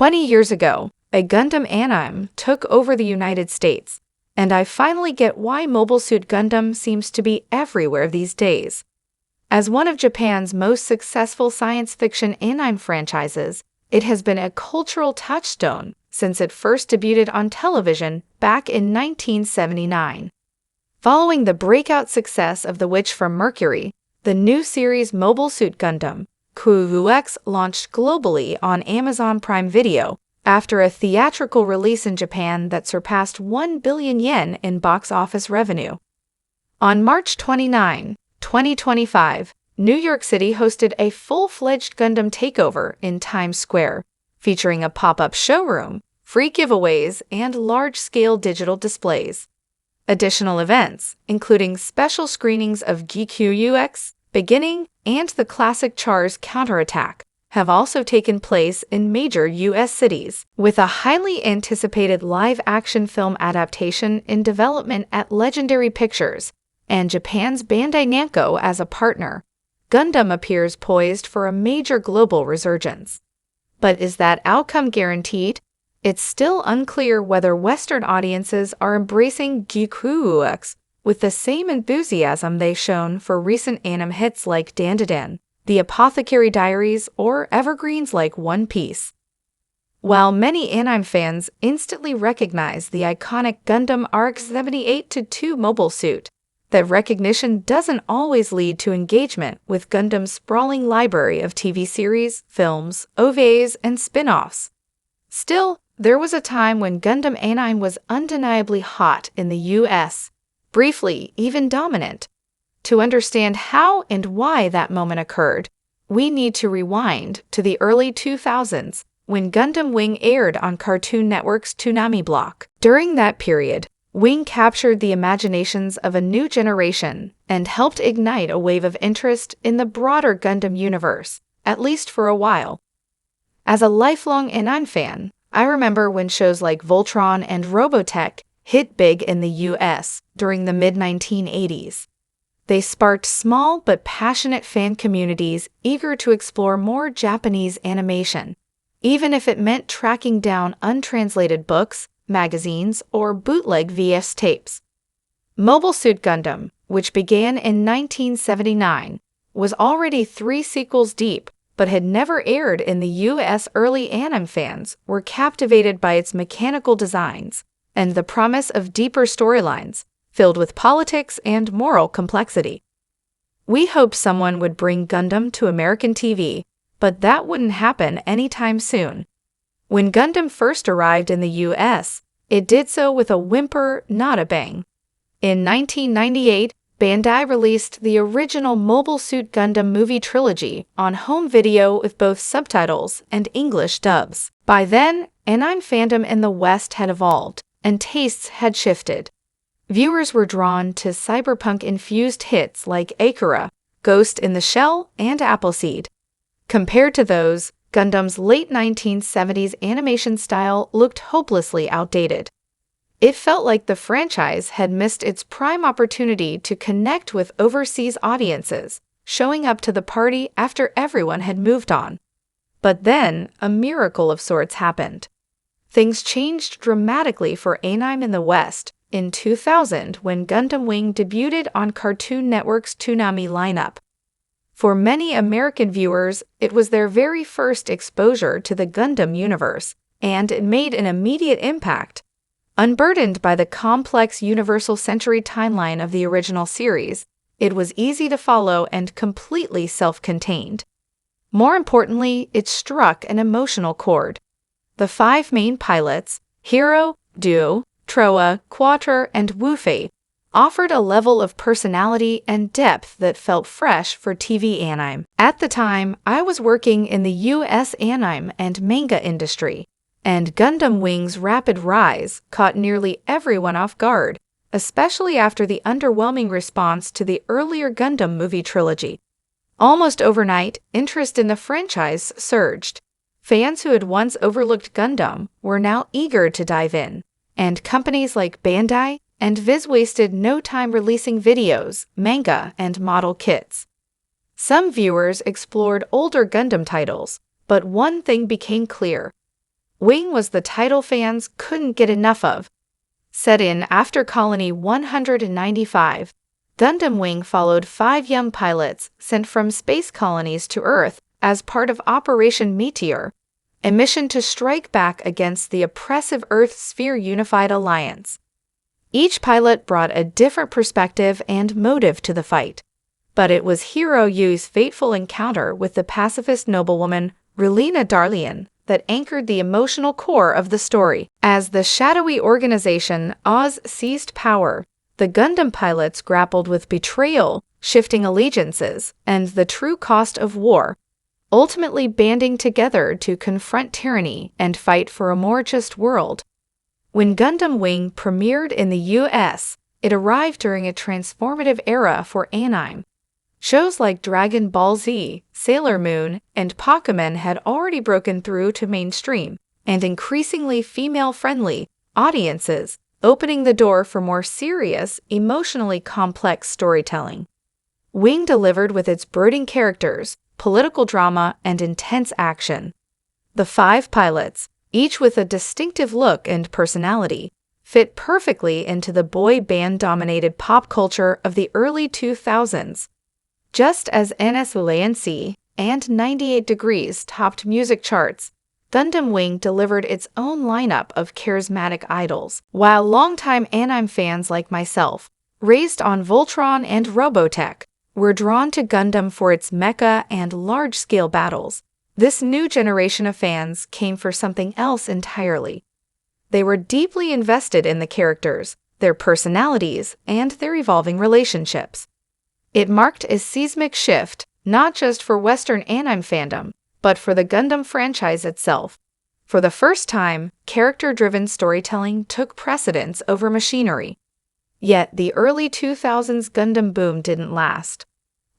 20 years ago, a Gundam anime took over the United States, and I finally get why Mobile Suit Gundam seems to be everywhere these days. As one of Japan's most successful science fiction anime franchises, it has been a cultural touchstone since it first debuted on television back in 1979. Following the breakout success of The Witch from Mercury, the new series Mobile Suit Gundam QX launched globally on Amazon Prime Video after a theatrical release in Japan that surpassed 1 billion yen in box office revenue. On March 29, 2025, New York City hosted a full-fledged Gundam takeover in Times Square, featuring a pop-up showroom, free giveaways, and large-scale digital displays. Additional events, including special screenings of GQUX, Beginning, and the classic Char's Counterattack, have also taken place in major U.S. cities, with a highly anticipated live-action film adaptation in development at Legendary Pictures and Japan's Bandai Namco as a partner. Gundam appears poised for a major global resurgence. But is that outcome guaranteed? It's still unclear whether Western audiences are embracing GQUX with the same enthusiasm they've shown for recent anime hits like Dandadan, The Apothecary Diaries, or evergreens like One Piece. While many anime fans instantly recognize the iconic Gundam RX-78-2 mobile suit, that recognition doesn't always lead to engagement with Gundam's sprawling library of TV series, films, OVAs, and spin-offs. Still, there was a time when Gundam anime was undeniably hot in the US, briefly even dominant. To understand how and why that moment occurred, we need to rewind to the early 2000s when Gundam Wing aired on Cartoon Network's Toonami block. During that period, Wing captured the imaginations of a new generation and helped ignite a wave of interest in the broader Gundam universe, at least for a while. As a lifelong anime fan, I remember when shows like Voltron and Robotech hit big in the US during the mid-1980s. They sparked small but passionate fan communities eager to explore more Japanese animation, even if it meant tracking down untranslated books, magazines, or bootleg VS tapes. Mobile Suit Gundam, which began in 1979, was already 3 sequels deep, but had never aired in the US. Early anime fans were captivated by its mechanical designs and the promise of deeper storylines, filled with politics and moral complexity. We hoped someone would bring Gundam to American TV, but that wouldn't happen anytime soon. When Gundam first arrived in the US, it did so with a whimper, not a bang. In 1998, Bandai released the original Mobile Suit Gundam movie trilogy on home video with both subtitles and English dubs. By then, anime fandom in the West had evolved, and tastes had shifted. Viewers were drawn to cyberpunk-infused hits like Akira, Ghost in the Shell, and Appleseed. Compared to those, Gundam's late 1970s animation style looked hopelessly outdated. It felt like the franchise had missed its prime opportunity to connect with overseas audiences, showing up to the party after everyone had moved on. But then, a miracle of sorts happened. Things changed dramatically for anime in the West in 2000 when Gundam Wing debuted on Cartoon Network's Toonami lineup. For many American viewers, it was their very first exposure to the Gundam universe, and it made an immediate impact. Unburdened by the complex Universal Century timeline of the original series, it was easy to follow and completely self-contained. More importantly, it struck an emotional chord. The 5 main pilots, Hero, Duo, Troa, Quattro, and Wufei, offered a level of personality and depth that felt fresh for TV anime. At the time, I was working in the US anime and manga industry, and Gundam Wing's rapid rise caught nearly everyone off guard, especially after the underwhelming response to the earlier Gundam movie trilogy. Almost overnight, interest in the franchise surged. Fans who had once overlooked Gundam were now eager to dive in, and companies like Bandai and Viz wasted no time releasing videos, manga, and model kits. Some viewers explored older Gundam titles, but one thing became clear. Wing was the title fans couldn't get enough of. Set in after Colony 195, Gundam Wing followed 5 young pilots sent from space colonies to Earth as part of Operation Meteor, a mission to strike back against the oppressive Earth Sphere Unified Alliance. Each pilot brought a different perspective and motive to the fight, but it was Hero Yu's fateful encounter with the pacifist noblewoman Relina Darlian that anchored the emotional core of the story. As the shadowy organization Oz seized power, the Gundam pilots grappled with betrayal, shifting allegiances, and the true cost of war, ultimately banding together to confront tyranny and fight for a more just world. When Gundam Wing premiered in the US, it arrived during a transformative era for anime. Shows like Dragon Ball Z, Sailor Moon, and Pokémon had already broken through to mainstream and increasingly female-friendly audiences, opening the door for more serious, emotionally complex storytelling. Wing delivered with its brooding characters, political drama, and intense action. The 5 pilots, each with a distinctive look and personality, fit perfectly into the boy band-dominated pop culture of the early 2000s. Just as NSLANC and 98 Degrees topped music charts, Gundam Wing delivered its own lineup of charismatic idols, while longtime anime fans like myself, raised on Voltron and Robotech, were drawn to Gundam for its mecha and large-scale battles. This new generation of fans came for something else entirely. They were deeply invested in the characters, their personalities, and their evolving relationships. It marked a seismic shift, not just for Western anime fandom, but for the Gundam franchise itself. For the first time, character-driven storytelling took precedence over machinery. Yet the early 2000s Gundam boom didn't last.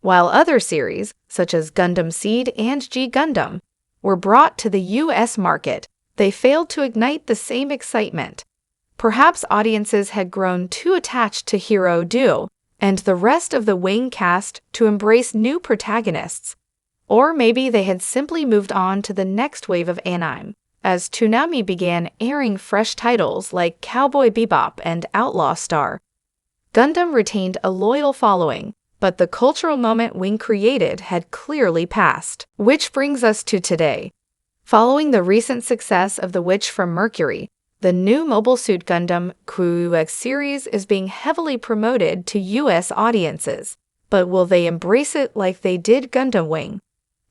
While other series, such as Gundam Seed and G Gundam, were brought to the US market, they failed to ignite the same excitement. Perhaps audiences had grown too attached to Hero Duo and the rest of the Wing cast to embrace new protagonists. Or maybe they had simply moved on to the next wave of anime, as Toonami began airing fresh titles like Cowboy Bebop and Outlaw Star. Gundam retained a loyal following, but the cultural moment Wing created had clearly passed. Which brings us to today. Following the recent success of The Witch from Mercury, the new Mobile Suit Gundam QX series is being heavily promoted to US audiences. But will they embrace it like they did Gundam Wing?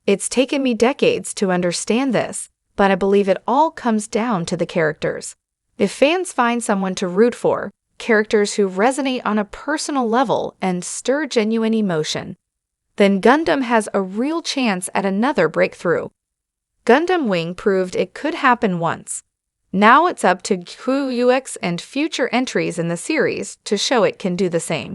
It's taken me decades to understand this, but I believe it all comes down to the characters. If fans find someone to root for, characters who resonate on a personal level and stir genuine emotion, then Gundam has a real chance at another breakthrough. Gundam Wing proved it could happen once. Now it's up to QX and future entries in the series to show it can do the same.